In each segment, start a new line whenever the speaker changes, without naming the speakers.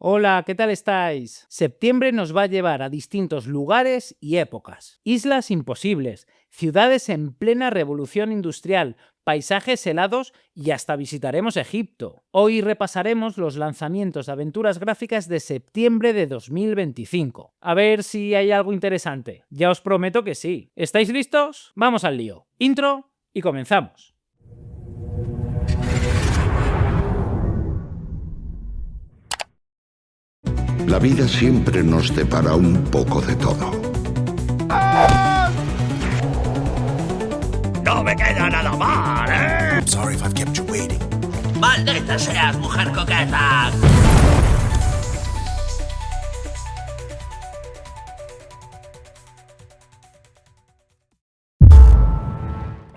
Hola, ¿qué tal estáis? Septiembre nos va a llevar a distintos lugares y épocas. Islas imposibles, ciudades en plena revolución industrial, paisajes helados y hasta visitaremos Egipto. Hoy repasaremos los lanzamientos de aventuras gráficas de septiembre de 2025. A ver si hay algo interesante. Ya os prometo que sí. ¿Estáis listos? Vamos al lío. Intro y comenzamos.
La vida siempre nos depara un poco de todo.
¡No me queda nada mal, eh!
I'm sorry if I've kept you waiting.
¡Maldita seas, mujer coqueta!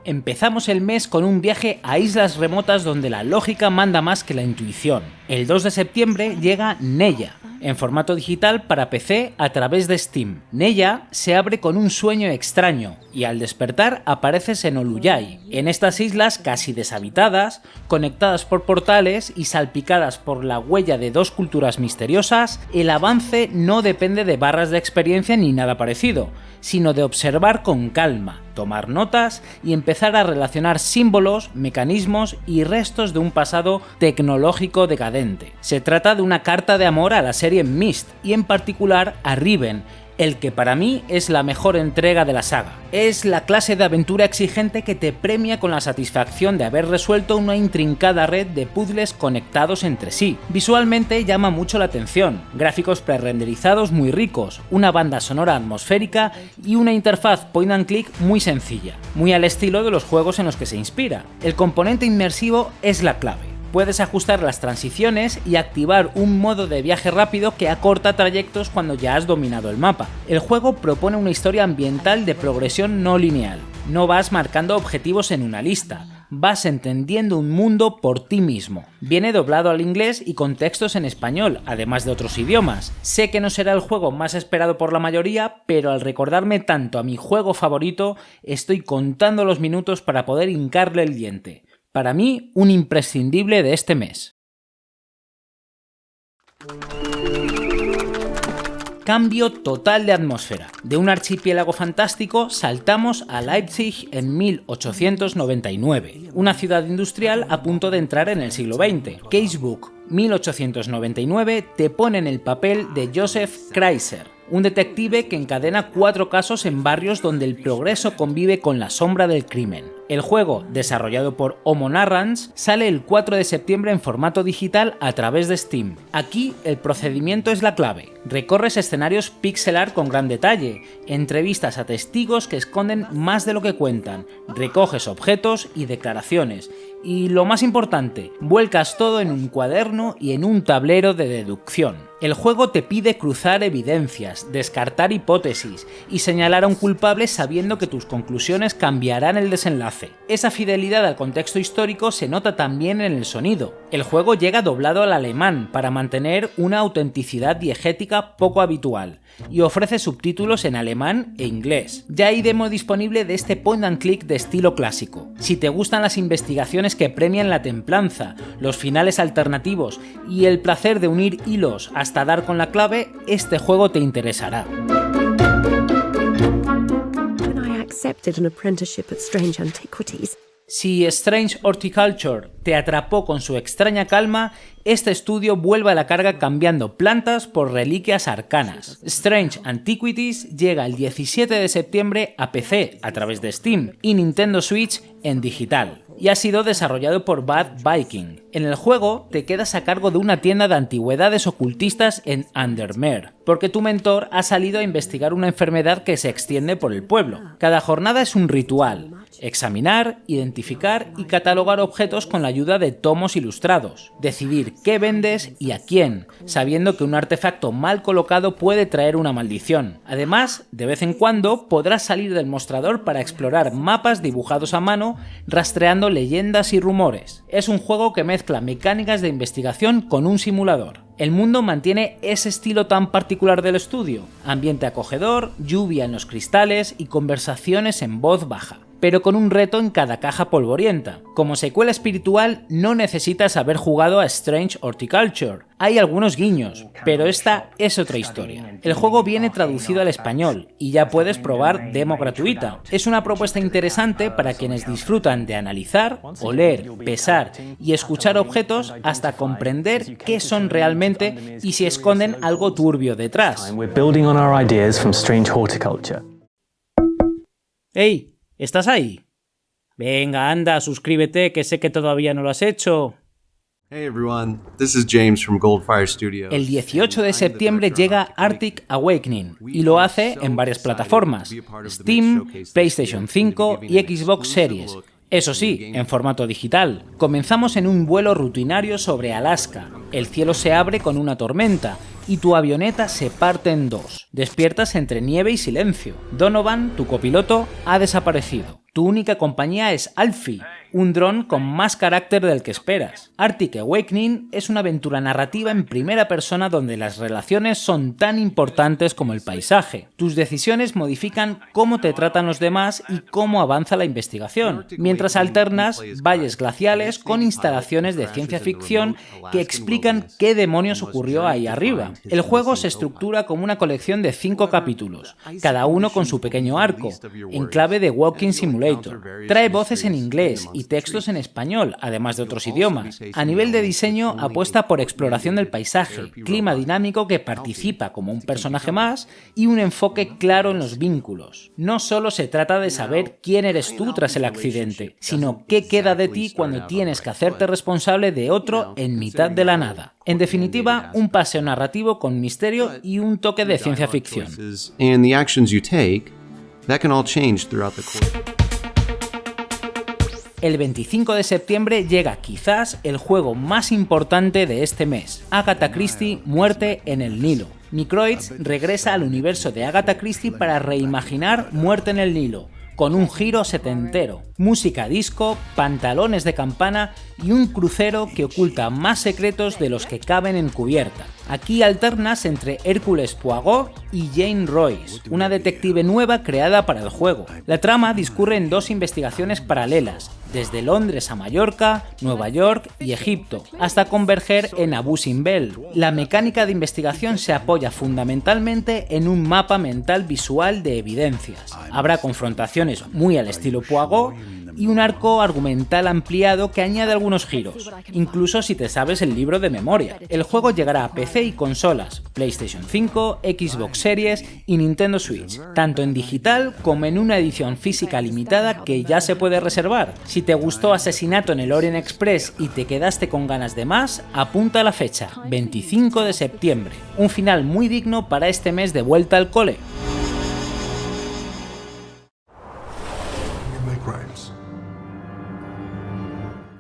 Empezamos el mes con un viaje a islas remotas donde la lógica manda más que la intuición. El 2 de septiembre llega Nehya, en formato digital para PC a través de Steam. Nehya se abre con un sueño extraño y al despertar apareces en Oluyai, en estas islas casi deshabitadas, conectadas por portales y salpicadas por la huella de dos culturas misteriosas. El avance no depende de barras de experiencia ni nada parecido, sino de observar con calma, tomar notas y empezar a relacionar símbolos, mecanismos y restos de un pasado tecnológico decadente. Se trata de una carta de amor a la serie Myst y en particular a Riven, el que para mí es la mejor entrega de la saga. Es la clase de aventura exigente que te premia con la satisfacción de haber resuelto una intrincada red de puzzles conectados entre sí. Visualmente llama mucho la atención, gráficos prerenderizados muy ricos, una banda sonora atmosférica y una interfaz point and click muy sencilla, muy al estilo de los juegos en los que se inspira. El componente inmersivo es la clave. Puedes ajustar las transiciones y activar un modo de viaje rápido que acorta trayectos cuando ya has dominado el mapa. El juego propone una historia ambiental de progresión no lineal. No vas marcando objetivos en una lista, vas entendiendo un mundo por ti mismo. Viene doblado al inglés y con textos en español, además de otros idiomas. Sé que no será el juego más esperado por la mayoría, pero al recordarme tanto a mi juego favorito, estoy contando los minutos para poder hincarle el diente. Para mí, un imprescindible de este mes. Cambio total de atmósfera. De un archipiélago fantástico saltamos a Leipzig en 1899, una ciudad industrial a punto de entrar en el siglo XX. Casebook 1899 te pone en el papel de Joseph Kreiser, un detective que encadena 4 casos en barrios donde el progreso convive con la sombra del crimen. El juego, desarrollado por Homo Narrans, sale el 4 de septiembre en formato digital a través de Steam. Aquí el procedimiento es la clave. Recorres escenarios pixel art con gran detalle, entrevistas a testigos que esconden más de lo que cuentan, recoges objetos y declaraciones, y lo más importante, vuelcas todo en un cuaderno y en un tablero de deducción. El juego te pide cruzar evidencias, descartar hipótesis y señalar a un culpable sabiendo que tus conclusiones cambiarán el desenlace. Esa fidelidad al contexto histórico se nota también en el sonido. El juego llega doblado al alemán para mantener una autenticidad diegética poco habitual y ofrece subtítulos en alemán e inglés. Ya hay demo disponible de este point and click de estilo clásico. Si te gustan las investigaciones que premian la templanza, los finales alternativos y el placer de unir hilos hasta dar con la clave, este juego te interesará. Si Strange Horticulture te atrapó con su extraña calma, este estudio vuelve a la carga cambiando plantas por reliquias arcanas. Strange Antiquities llega el 17 de septiembre a PC a través de Steam y Nintendo Switch en digital, y ha sido desarrollado por Bad Viking. En el juego te quedas a cargo de una tienda de antigüedades ocultistas en Andermere, porque tu mentor ha salido a investigar una enfermedad que se extiende por el pueblo. Cada jornada es un ritual: examinar, identificar y catalogar objetos con la ayuda de tomos ilustrados, decidir qué vendes y a quién, sabiendo que un artefacto mal colocado puede traer una maldición. Además, de vez en cuando podrás salir del mostrador para explorar mapas dibujados a mano, rastreando leyendas y rumores. Es un juego que mezcla mecánicas de investigación con un simulador. El mundo mantiene ese estilo tan particular del estudio: ambiente acogedor, lluvia en los cristales y conversaciones en voz baja, pero con un reto en cada caja polvorienta. Como secuela espiritual no necesitas haber jugado a Strange Horticulture, Hay algunos guiños, pero esta es otra historia. El juego viene traducido al español y ya puedes probar demo gratuita. Es una propuesta interesante para quienes disfrutan de analizar, oler, pesar y escuchar objetos hasta comprender qué son realmente y si esconden algo turbio detrás. ¡Hey! ¿Estás ahí? Venga, anda, suscríbete, que sé que todavía no lo has hecho.
Hey everyone, this is James from Goldfire Studios.
El 18 de septiembre llega Arctic Awakening y lo hace en varias plataformas: Steam, PlayStation 5 y Xbox Series. Eso sí, en formato digital. Comenzamos en un vuelo rutinario sobre Alaska. El cielo se abre con una tormenta y tu avioneta se parte en dos. Despiertas entre nieve y silencio. Donovan, tu copiloto, ha desaparecido. Tu única compañía es Alfie, un dron con más carácter del que esperas. Arctic Awakening es una aventura narrativa en primera persona donde las relaciones son tan importantes como el paisaje. Tus decisiones modifican cómo te tratan los demás y cómo avanza la investigación, mientras alternas valles glaciales con instalaciones de ciencia ficción que explican qué demonios ocurrió ahí arriba. El juego se estructura como una colección de 5 capítulos, cada uno con su pequeño arco, en clave de Walking Simulator. Trae voces en inglés y textos en español, además de otros idiomas. A nivel de diseño, apuesta por exploración del paisaje, clima dinámico que participa como un personaje más y un enfoque claro en los vínculos. No solo se trata de saber quién eres tú tras el accidente, sino qué queda de ti cuando tienes que hacerte responsable de otro en mitad de la nada. En definitiva, un paseo narrativo con misterio y un toque de ciencia ficción. El 25 de septiembre llega quizás el juego más importante de este mes, Agatha Christie, Muerte en el Nilo. Microids regresa al universo de Agatha Christie para reimaginar Muerte en el Nilo, con un giro setentero, música disco, pantalones de campana y un crucero que oculta más secretos de los que caben en cubierta. Aquí alternas entre Hércules Poirot y Jane Royce, una detective nueva creada para el juego. La trama discurre en 2 investigaciones paralelas, desde Londres a Mallorca, Nueva York y Egipto, hasta converger en Abu Simbel. La mecánica de investigación se apoya fundamentalmente en un mapa mental visual de evidencias. Habrá confrontaciones muy al estilo Poirot y un arco argumental ampliado que añade algunos giros, incluso si te sabes el libro de memoria. El juego llegará a PC y consolas, PlayStation 5, Xbox Series y Nintendo Switch, tanto en digital como en una edición física limitada que ya se puede reservar. Si te gustó Asesinato en el Orient Express y te quedaste con ganas de más, apunta la fecha, 25 de septiembre. Un final muy digno para este mes de vuelta al cole.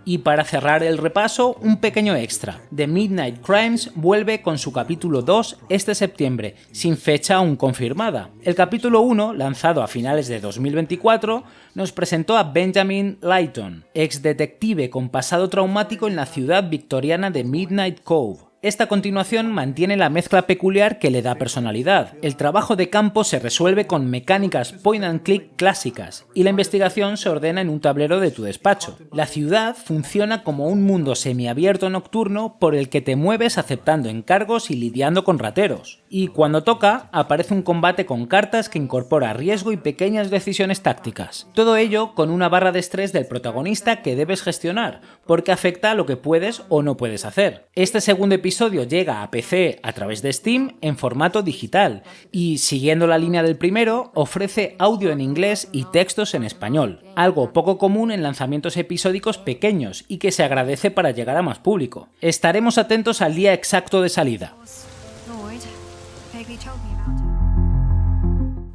Y para cerrar el repaso, un pequeño extra. The Midnight Crimes vuelve con su capítulo 2 este septiembre, sin fecha aún confirmada. El capítulo 1, lanzado a finales de 2024, nos presentó a Benjamin Layton, ex detective con pasado traumático en la ciudad victoriana de Midnight Cove. Esta continuación mantiene la mezcla peculiar que le da personalidad. El trabajo de campo se resuelve con mecánicas point and click clásicas y la investigación se ordena en un tablero de tu despacho. La ciudad funciona como un mundo semiabierto nocturno por el que te mueves aceptando encargos y lidiando con rateros. Y cuando toca, aparece un combate con cartas que incorpora riesgo y pequeñas decisiones tácticas. Todo ello con una barra de estrés del protagonista que debes gestionar, porque afecta a lo que puedes o no puedes hacer. Este segundo episodio llega a PC a través de Steam en formato digital y, siguiendo la línea del primero, ofrece audio en inglés y textos en español, algo poco común en lanzamientos episódicos pequeños y que se agradece para llegar a más público. Estaremos atentos al día exacto de salida.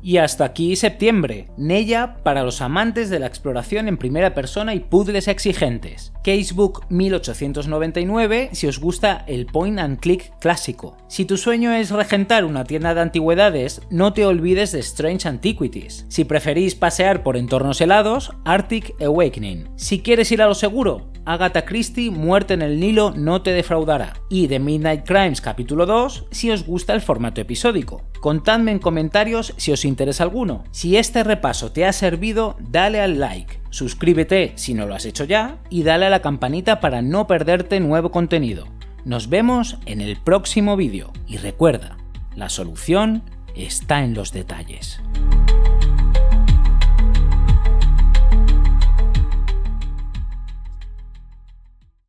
Y hasta aquí septiembre, Nella para los amantes de la exploración en primera persona y puzzles exigentes. Casebook 1899 si os gusta el point and click clásico. Si tu sueño es regentar una tienda de antigüedades, no te olvides de Strange Antiquities. Si preferís pasear por entornos helados, Arctic Awakening. Si quieres ir a lo seguro, Agatha Christie, Muerte en el Nilo no te defraudará. Y The Midnight Crimes capítulo 2 si os gusta el formato episódico. Contadme en comentarios si os interesa alguno. Si este repaso te ha servido, dale al like, suscríbete si no lo has hecho ya y dale a la campanita para no perderte nuevo contenido. Nos vemos en el próximo vídeo y recuerda, la solución está en los detalles.